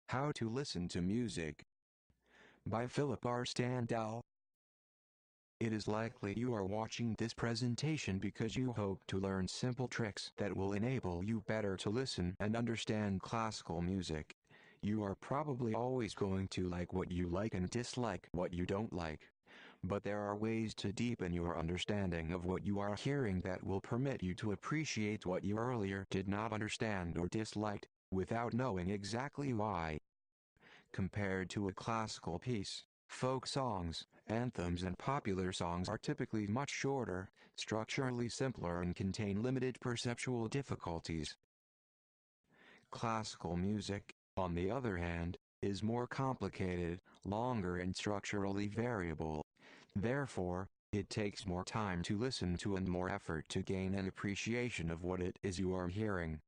How to Listen to Music by Philip R. Standal. It is likely you are watching this presentation because you hope to learn simple tricks that will enable you better to listen and understand classical music. You are probably always going to like what you like and dislike what you don't like. But there are ways to deepen your understanding of what you are hearing that will permit you to appreciate what you earlier did not understand or disliked, without knowing exactly why. Compared to a classical piece, folk songs, anthems and popular songs are typically much shorter, structurally simpler and contain limited perceptual difficulties. Classical music, on the other hand, is more complicated, longer and structurally variable. Therefore, it takes more time to listen to and more effort to gain an appreciation of what it is you are hearing.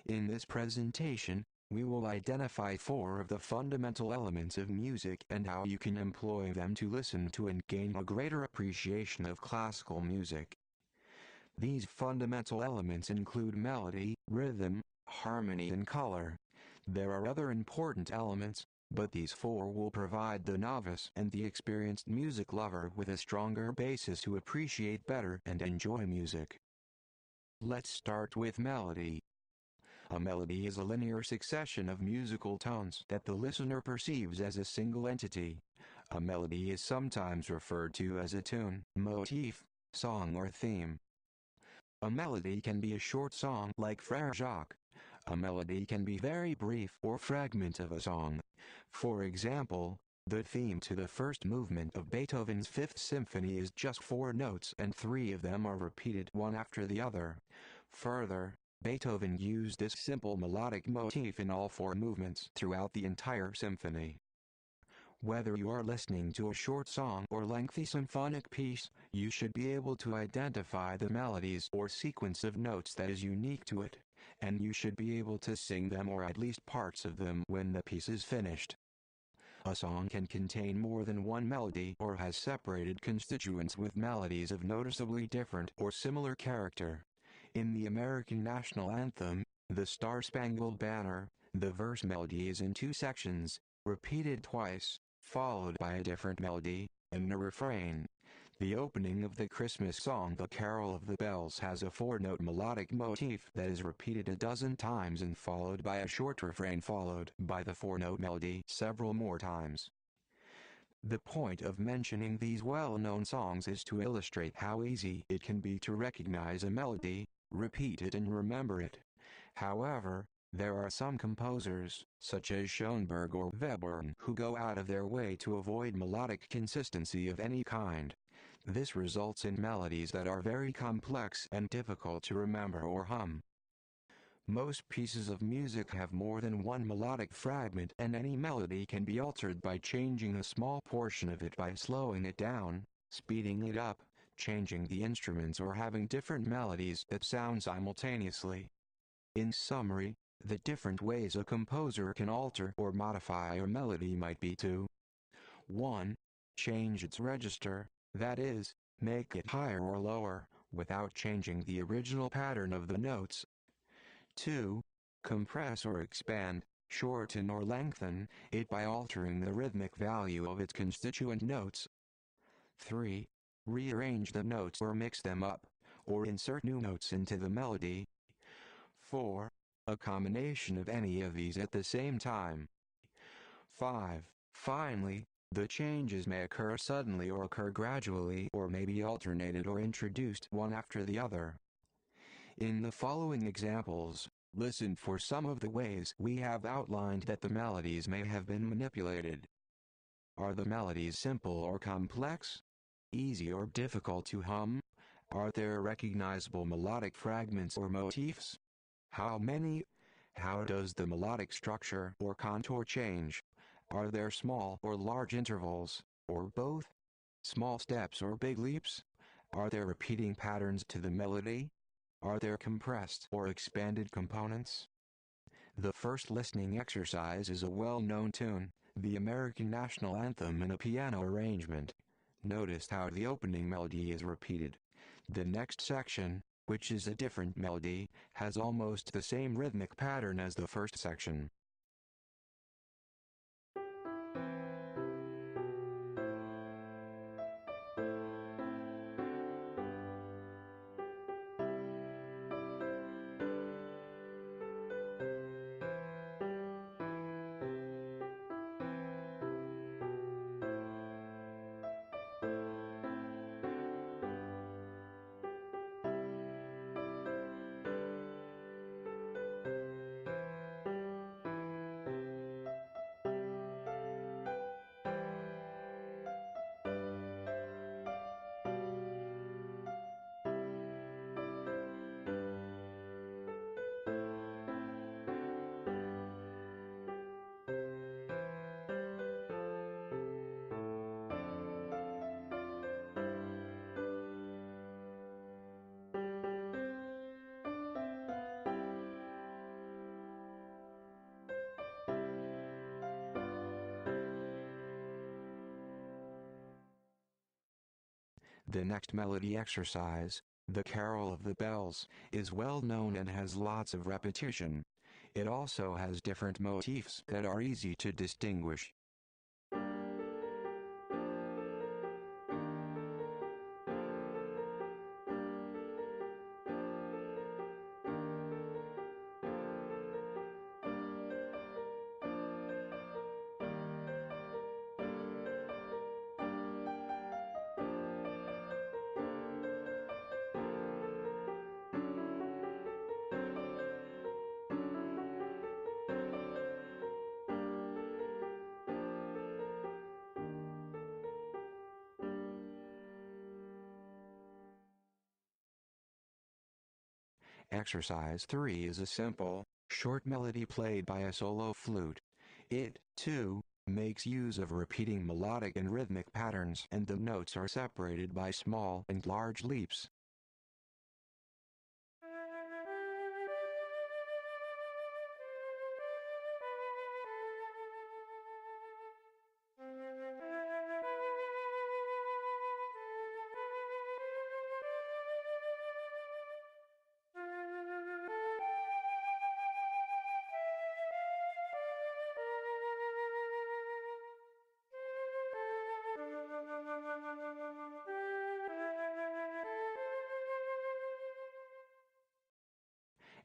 In this presentation, we will identify 4 of the fundamental elements of music and how you can employ them to listen to and gain a greater appreciation of classical music. These fundamental elements include melody, rhythm, harmony and color. There are other important elements, but these 4 will provide the novice and the experienced music lover with a stronger basis to appreciate better and enjoy music. Let's start with melody. A melody is a linear succession of musical tones that the listener perceives as a single entity. A melody is sometimes referred to as a tune, motif, song or theme. A melody can be a short song like Frère Jacques. A melody can be very brief or fragment of a song. For example, the theme to the first movement of Beethoven's Fifth Symphony is just 4 notes and 3 of them are repeated one after the other. Further, Beethoven used this simple melodic motif in all 4 movements throughout the entire symphony. Whether you are listening to a short song or lengthy symphonic piece, you should be able to identify the melodies or sequence of notes that is unique to it, and you should be able to sing them or at least parts of them when the piece is finished. A song can contain more than one melody or has separated constituents with melodies of noticeably different or similar character. In the American national anthem, the Star-Spangled Banner, the verse melody is in 2 sections, repeated twice, followed by a different melody, and a refrain. The opening of the Christmas song The Carol of the Bells has a 4-note melodic motif that is repeated a dozen times and followed by a short refrain followed by the 4-note melody several more times. The point of mentioning these well-known songs is to illustrate how easy it can be to recognize a melody, repeat it and remember it. However, there are some composers, such as Schoenberg or Webern, who go out of their way to avoid melodic consistency of any kind. This results in melodies that are very complex and difficult to remember or hum. Most pieces of music have more than one melodic fragment and any melody can be altered by changing a small portion of it by slowing it down, speeding it up, changing the instruments or having different melodies that sound simultaneously. In summary, the different ways a composer can alter or modify a melody might be to 1. Change its register, that is, make it higher or lower, without changing the original pattern of the notes. 2. Compress or expand, shorten or lengthen it by altering the rhythmic value of its constituent notes. 3. Rearrange the notes or mix them up, or insert new notes into the melody. 4. A combination of any of these at the same time. 5. Finally, the changes may occur suddenly or occur gradually or may be alternated or introduced one after the other. In the following examples, listen for some of the ways we have outlined that the melodies may have been manipulated. Are the melodies simple or complex? Easy or difficult to hum? Are there recognizable melodic fragments or motifs? How many? How does the melodic structure or contour change? Are there small or large intervals, or both? Small steps or big leaps? Are there repeating patterns to the melody? Are there compressed or expanded components? The first listening exercise is a well-known tune, the American national anthem in a piano arrangement. Notice how the opening melody is repeated. The next section, which is a different melody, has almost the same rhythmic pattern as the first section. The next melody exercise, the Carol of the Bells, is well known and has lots of repetition. It also has different motifs that are easy to distinguish. Exercise 3 is a simple, short melody played by a solo flute. It, too, makes use of repeating melodic and rhythmic patterns, and the notes are separated by small and large leaps.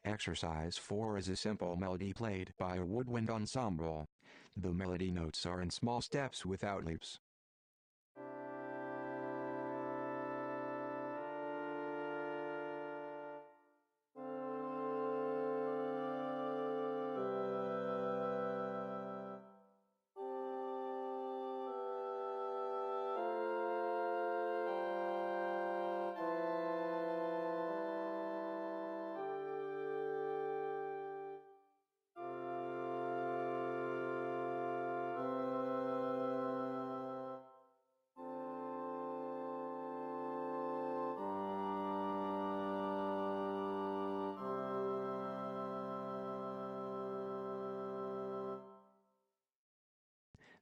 Exercise 4 is a simple melody played by a woodwind ensemble. The melody notes are in small steps without leaps.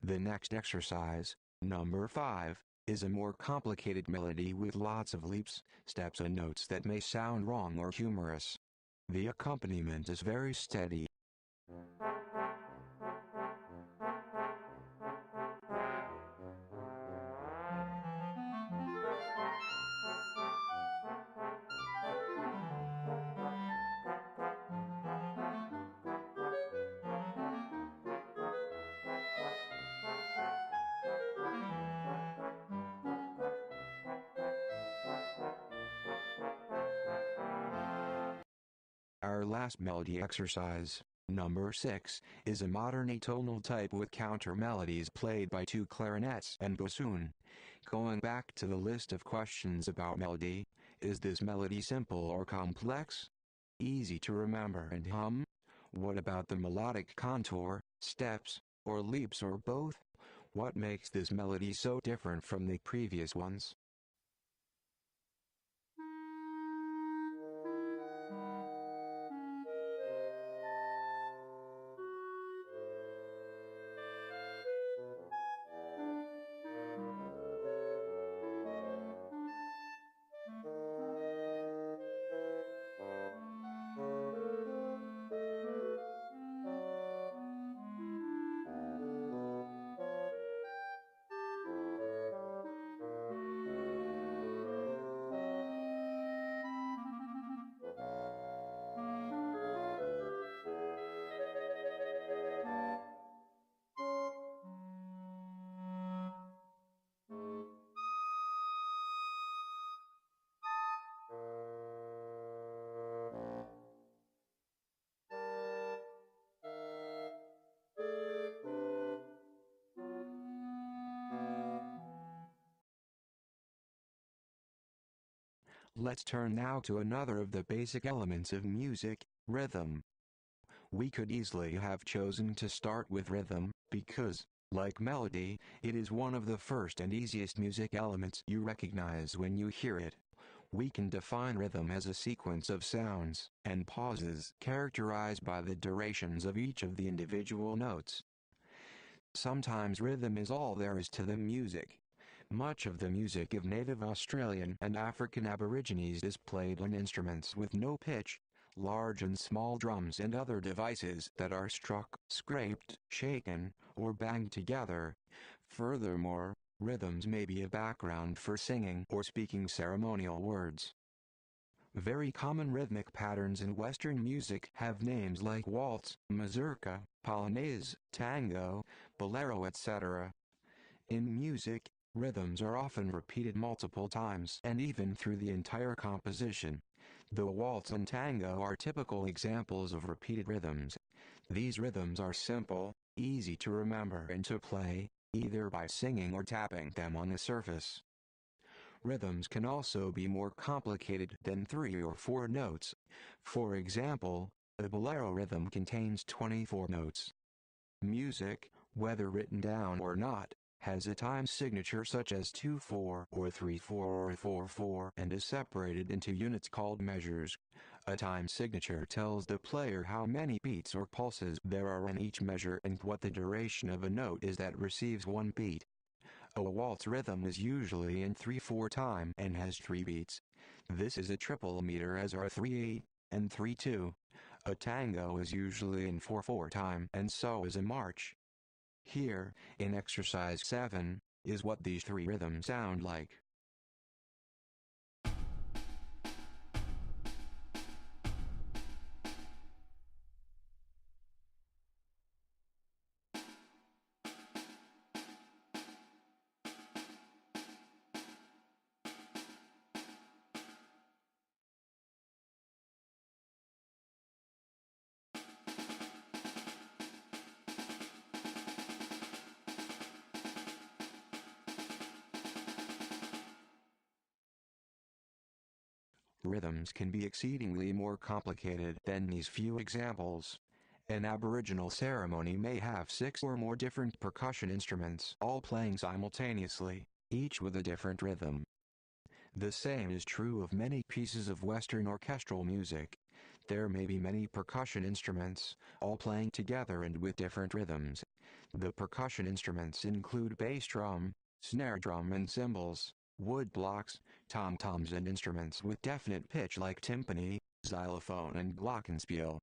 The next exercise, number 5, is a more complicated melody with lots of leaps, steps and notes that may sound wrong or humorous. The accompaniment is very steady. Our last melody exercise, number 6, is a modern atonal type with counter melodies played by two clarinets and bassoon. Going back to the list of questions about melody, is this melody simple or complex? Easy to remember and hum? What about the melodic contour, steps, or leaps or both? What makes this melody so different from the previous ones? Let's turn now to another of the basic elements of music, rhythm. We could easily have chosen to start with rhythm, because, like melody, it is one of the first and easiest music elements you recognize when you hear it. We can define rhythm as a sequence of sounds and pauses characterized by the durations of each of the individual notes. Sometimes rhythm is all there is to the music. Much of the music of native Australian and African Aborigines is played on instruments with no pitch, large and small drums and other devices that are struck, scraped, shaken, or banged together. Furthermore, rhythms may be a background for singing or speaking ceremonial words. Very common rhythmic patterns in Western music have names like waltz, mazurka, polonaise, tango, bolero, etc. In music, rhythms are often repeated multiple times and even through the entire composition. The waltz and tango are typical examples of repeated rhythms. These rhythms are simple, easy to remember and to play, either by singing or tapping them on the surface. Rhythms can also be more complicated than 3 or 4 notes. For example, a bolero rhythm contains 24 notes. Music, whether written down or not, has a time signature such as 2/4 or 3/4 or 4/4 and is separated into units called measures. A time signature tells the player how many beats or pulses there are in each measure and what the duration of a note is that receives one beat. A waltz rhythm is usually in 3/4 time and has 3 beats. This is a triple meter as are 3/8 and 3/2. A tango is usually in 4/4 time and so is a march. Here, in exercise 7, is what these 3 rhythms sound like. Rhythms can be exceedingly more complicated than these few examples. An Aboriginal ceremony may have 6 or more different percussion instruments all playing simultaneously, each with a different rhythm. The same is true of many pieces of Western orchestral music. There may be many percussion instruments, all playing together and with different rhythms. The percussion instruments include bass drum, snare drum and cymbals, wood blocks, tom-toms and instruments with definite pitch like timpani, xylophone and glockenspiel.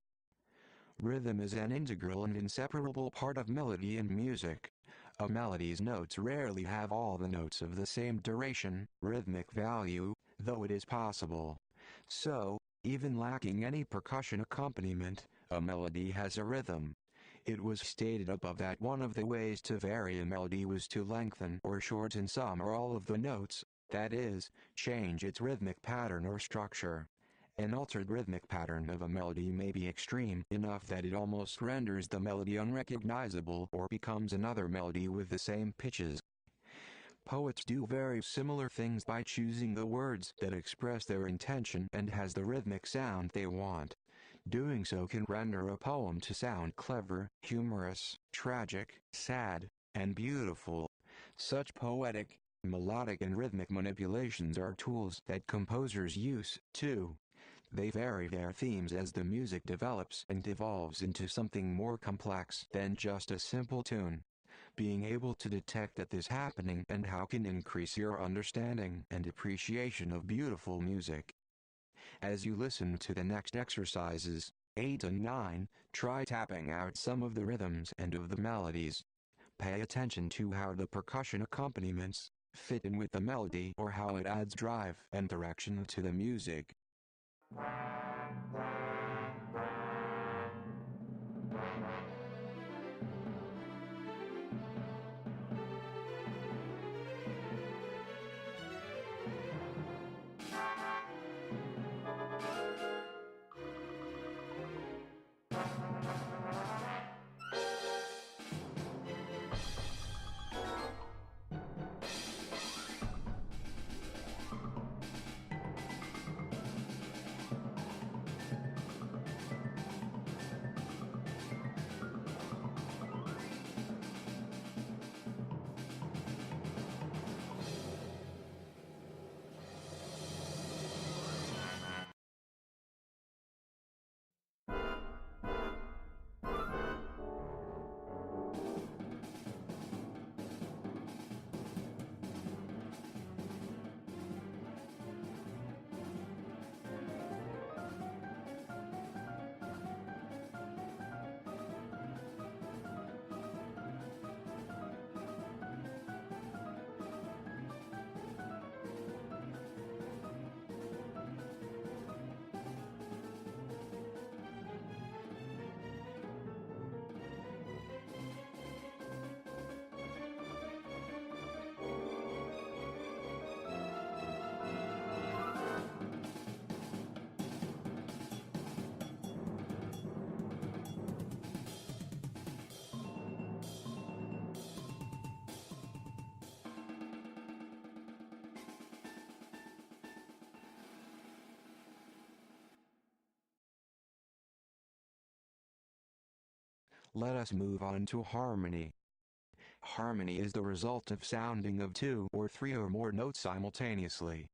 Rhythm is an integral and inseparable part of melody in music. A melody's notes rarely have all the notes of the same duration, rhythmic value, though it is possible. So, even lacking any percussion accompaniment, a melody has a rhythm. It was stated above that one of the ways to vary a melody was to lengthen or shorten some or all of the notes, that is, change its rhythmic pattern or structure. An altered rhythmic pattern of a melody may be extreme enough that it almost renders the melody unrecognizable or becomes another melody with the same pitches. Poets do very similar things by choosing the words that express their intention and has the rhythmic sound they want. Doing so can render a poem to sound clever, humorous, tragic, sad, and beautiful. Such poetic, melodic and rhythmic manipulations are tools that composers use, too. They vary their themes as the music develops and evolves into something more complex than just a simple tune. Being able to detect that this happening and how can increase your understanding and appreciation of beautiful music. As you listen to the next exercises, 8 and 9, try tapping out some of the rhythms and of the melodies. Pay attention to how the percussion accompaniments fit in with the melody or how it adds drive and direction to the music. Let us move on to harmony. Harmony is the result of sounding of two or three or more notes simultaneously.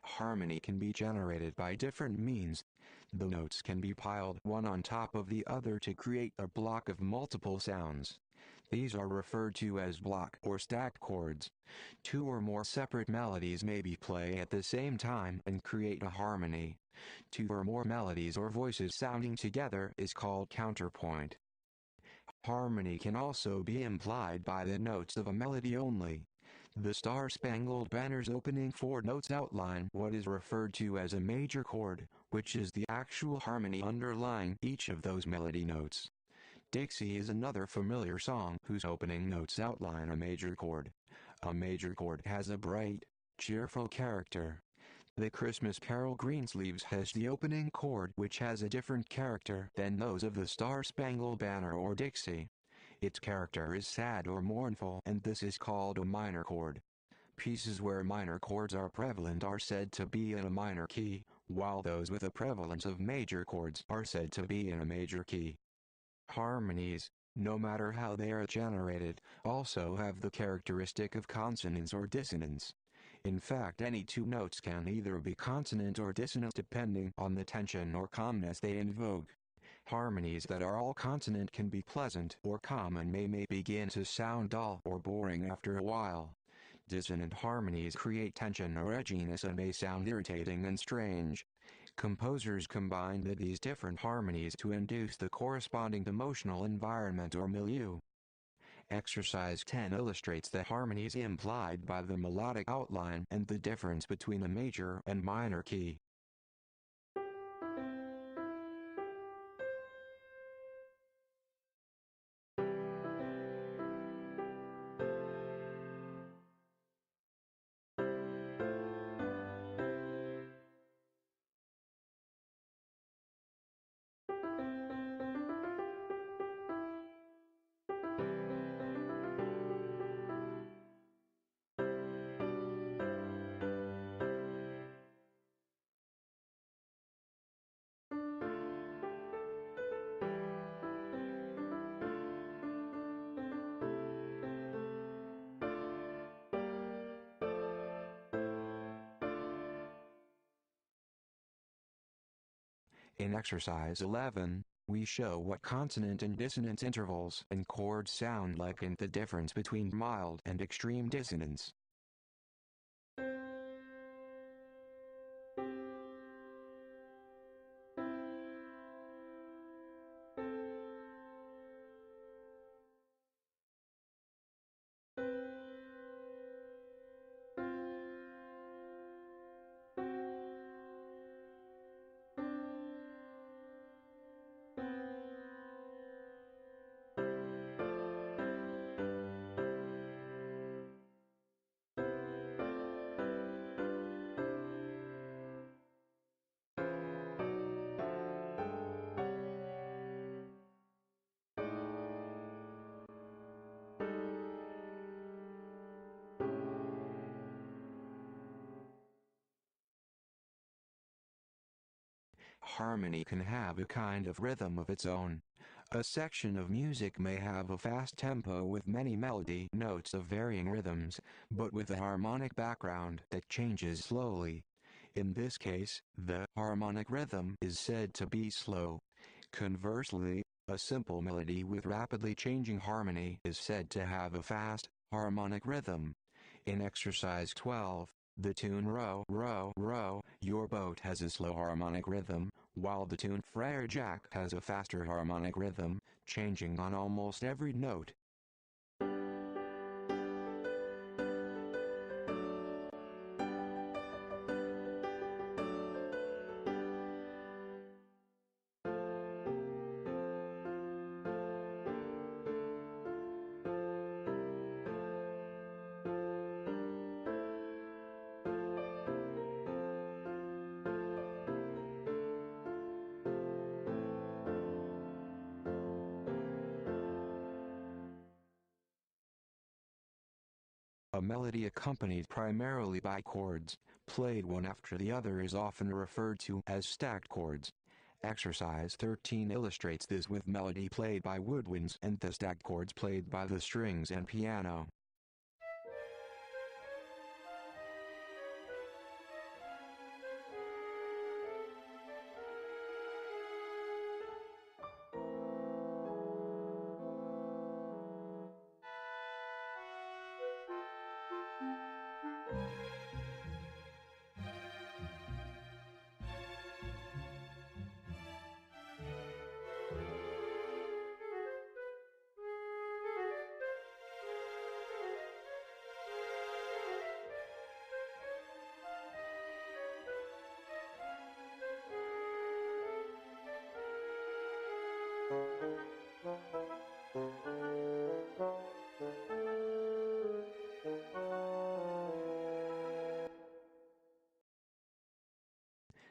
Harmony can be generated by different means. The notes can be piled one on top of the other to create a block of multiple sounds. These are referred to as block or stacked chords. Two or more separate melodies may be played at the same time and create a harmony. Two or more melodies or voices sounding together is called counterpoint. Harmony can also be implied by the notes of a melody only. The Star-Spangled Banner's opening four notes outline what is referred to as a major chord, which is the actual harmony underlying each of those melody notes. Dixie is another familiar song whose opening notes outline a major chord. A major chord has a bright, cheerful character. The Christmas Carol Greensleeves has the opening chord which has a different character than those of the Star-Spangled Banner or Dixie. Its character is sad or mournful, and this is called a minor chord. Pieces where minor chords are prevalent are said to be in a minor key, while those with a prevalence of major chords are said to be in a major key. Harmonies, no matter how they are generated, also have the characteristic of consonance or dissonance. In fact, any two notes can either be consonant or dissonant depending on the tension or calmness they invoke. Harmonies that are all consonant can be pleasant or calm and may begin to sound dull or boring after a while. Dissonant harmonies create tension or edginess and may sound irritating and strange. Composers combine these different harmonies to induce the corresponding emotional environment or milieu. Exercise 10 illustrates the harmonies implied by the melodic outline and the difference between a major and minor key. In exercise 11, we show what consonant and dissonance intervals and chords sound like and the difference between mild and extreme dissonance. Harmony can have a kind of rhythm of its own. A section of music may have a fast tempo with many melody notes of varying rhythms, but with a harmonic background that changes slowly. In this case, the harmonic rhythm is said to be slow. Conversely, a simple melody with rapidly changing harmony is said to have a fast, harmonic rhythm. In exercise 12, the tune Row, Row, Row, Your Boat has a slow harmonic rhythm, while the tune Friar Jack has a faster harmonic rhythm, changing on almost every note. A melody accompanied primarily by chords, played one after the other is often referred to as stacked chords. Exercise 13 illustrates this with melody played by woodwinds and the stacked chords played by the strings and piano.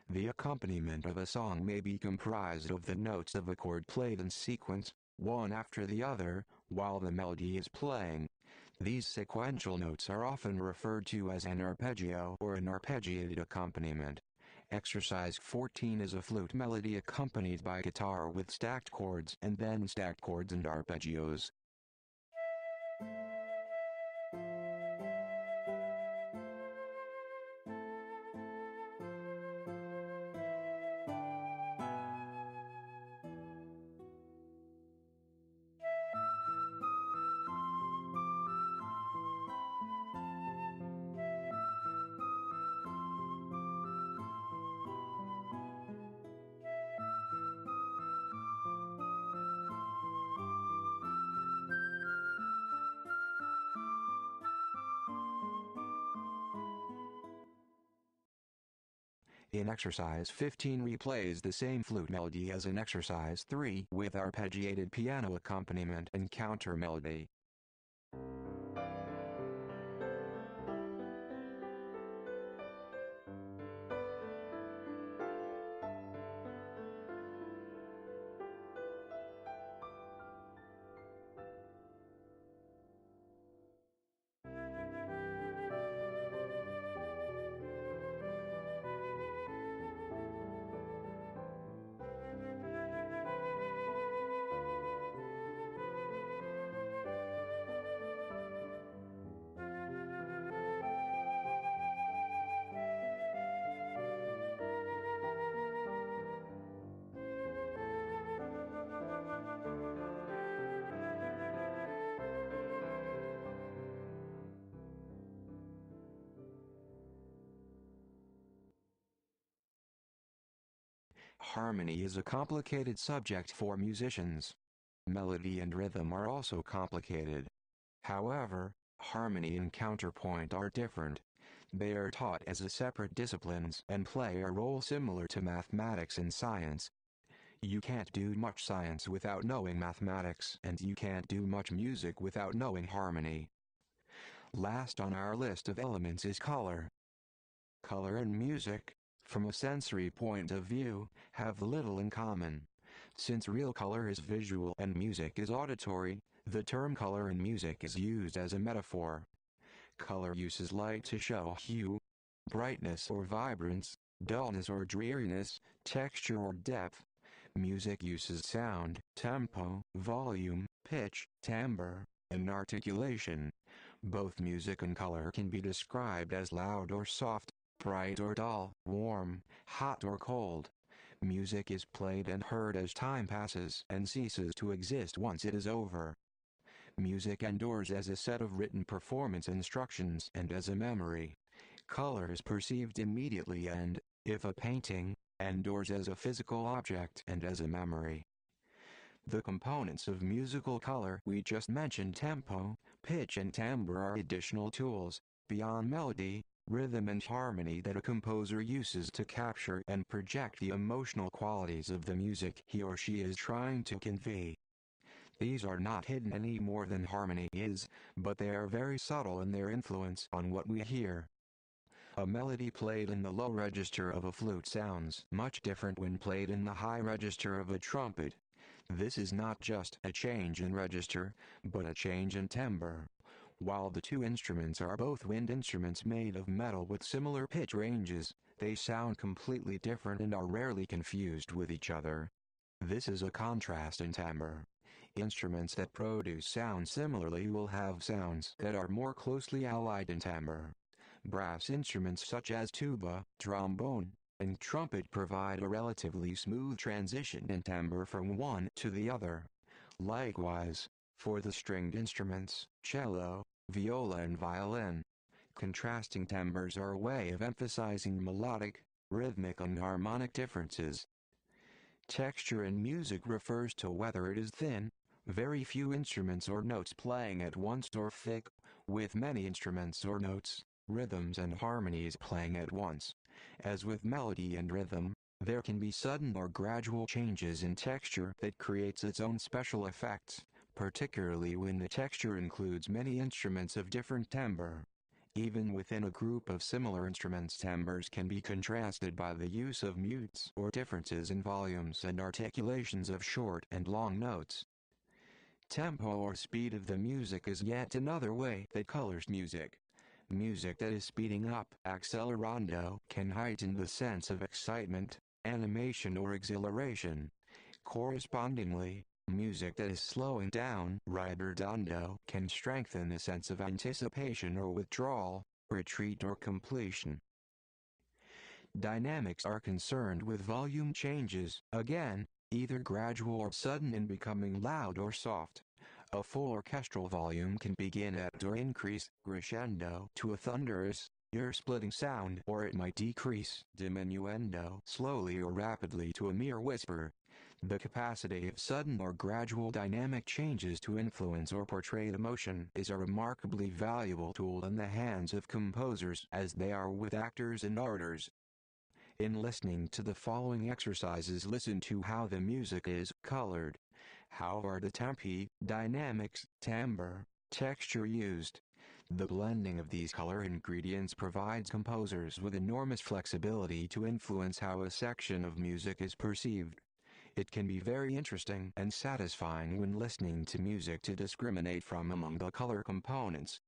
The accompaniment of a song may be comprised of the notes of a chord played in sequence, one after the other, while the melody is playing. These sequential notes are often referred to as an arpeggio or an arpeggiated accompaniment. Exercise 14 is a flute melody accompanied by guitar with stacked chords and then stacked chords and arpeggios. In exercise 15 replays the same flute melody as in exercise 3 with arpeggiated piano accompaniment and counter melody. Harmony is a complicated subject for musicians. Melody and rhythm are also complicated. However, harmony and counterpoint are different. They are taught as a separate disciplines and play a role similar to mathematics and science. You can't do much science without knowing mathematics, and you can't do much music without knowing harmony. Last on our list of elements is color. Color and music, from a sensory point of view, have little in common. Since real color is visual and music is auditory, the term color in music is used as a metaphor. Color uses light to show hue, brightness or vibrance, dullness or dreariness, texture or depth. Music uses sound, tempo, volume, pitch, timbre, and articulation. Both music and color can be described as loud or soft, bright or dull, warm, hot or cold. Music is played and heard as time passes and ceases to exist once it is over. Music endures as a set of written performance instructions and as a memory. Color is perceived immediately and, if a painting, endures as a physical object and as a memory. The components of musical color we just mentioned, tempo, pitch and timbre, are additional tools, beyond melody, rhythm and harmony, that a composer uses to capture and project the emotional qualities of the music he or she is trying to convey. These are not hidden any more than harmony is, but they are very subtle in their influence on what we hear. A melody played in the low register of a flute sounds much different when played in the high register of a trumpet. This is not just a change in register, but a change in timbre. While the two instruments are both wind instruments made of metal with similar pitch ranges, they sound completely different and are rarely confused with each other. This is a contrast in timbre. Instruments that produce sound similarly will have sounds that are more closely allied in timbre. Brass instruments such as tuba, trombone, and trumpet provide a relatively smooth transition in timbre from one to the other. Likewise, for the stringed instruments, cello, viola and violin, contrasting timbres are a way of emphasizing melodic, rhythmic and harmonic differences. Texture in music refers to whether it is thin, very few instruments or notes playing at once, or thick, with many instruments or notes, rhythms and harmonies playing at once. As with melody and rhythm, there can be sudden or gradual changes in texture that creates its own special effects, particularly when the texture includes many instruments of different timbre. Even within a group of similar instruments, timbres can be contrasted by the use of mutes or differences in volumes and articulations of short and long notes. Tempo or speed of the music is yet another way that colors music. Music that is speeding up, accelerando, can heighten the sense of excitement, animation or exhilaration. Correspondingly, music that is slowing down, ritardando, can strengthen the sense of anticipation or withdrawal, retreat or completion. Dynamics are concerned with volume changes, again, either gradual or sudden in becoming loud or soft. A full orchestral volume can begin at or increase, crescendo, to a thunderous, ear-splitting sound, or it might decrease, diminuendo, slowly or rapidly to a mere whisper. The capacity of sudden or gradual dynamic changes to influence or portray emotion is a remarkably valuable tool in the hands of composers, as they are with actors and orators. In listening to the following exercises, listen to how the music is colored. How are the tempi, dynamics, timbre, texture used? The blending of these color ingredients provides composers with enormous flexibility to influence how a section of music is perceived. It can be very interesting and satisfying when listening to music to discriminate from among the color components.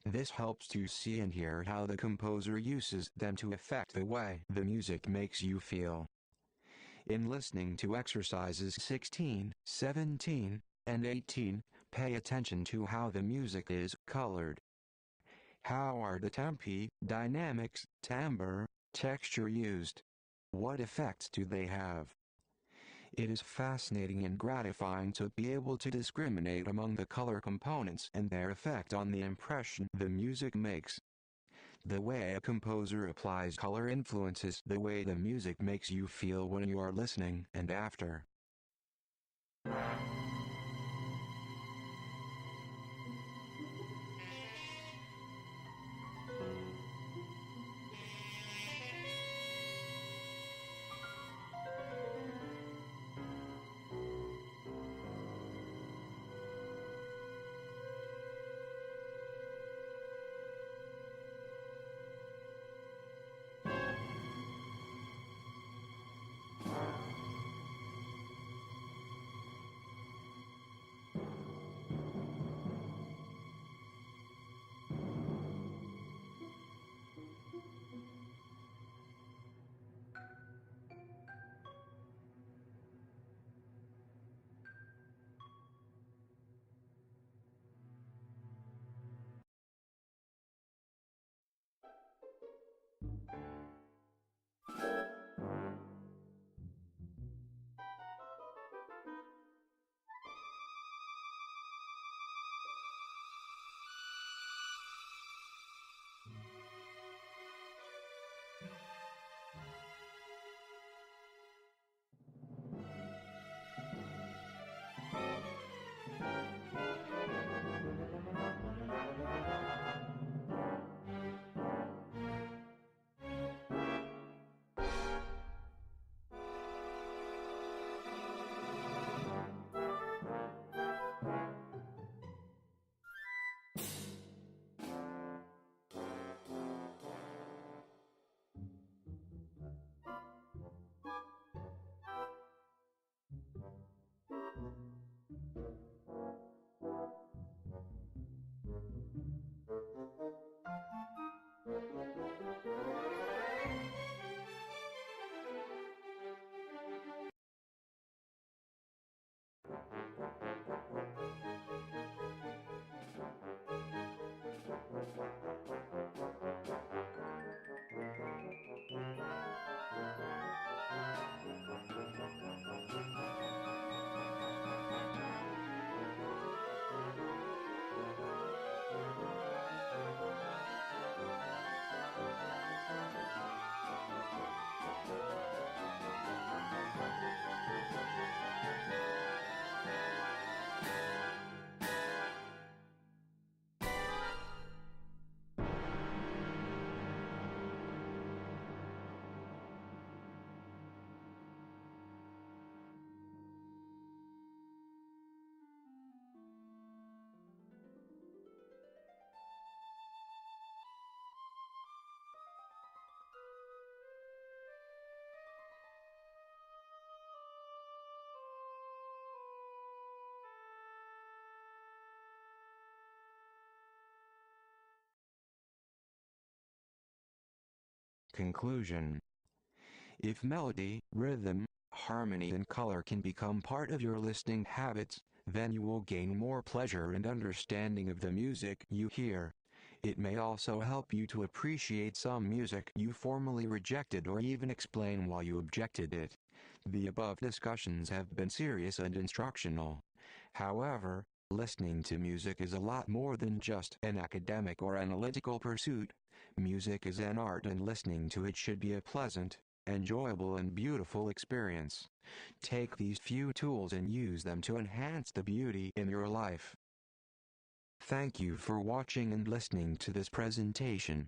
This helps to see and hear how the composer uses them to affect the way the music makes you feel. In listening to exercises 16, 17, and 18, pay attention to how the music is colored. How are the tempi, dynamics, timbre, texture used? What effects do they have? It is fascinating and gratifying to be able to discriminate among the color components and their effect on the impression the music makes. The way a composer applies color influences the way the music makes you feel when you are listening and after. conclusion. If melody, rhythm, harmony and color can become part of your listening habits, then you will gain more pleasure and understanding of the music you hear. It may also help you to appreciate some music you formerly rejected or even explain why you objected it. The above discussions have been serious and instructional. However, listening to music is a lot more than just an academic or analytical pursuit. Music is an art and listening to it should be a pleasant, enjoyable and beautiful experience. Take these few tools and use them to enhance the beauty in your life. Thank you for watching and listening to this presentation.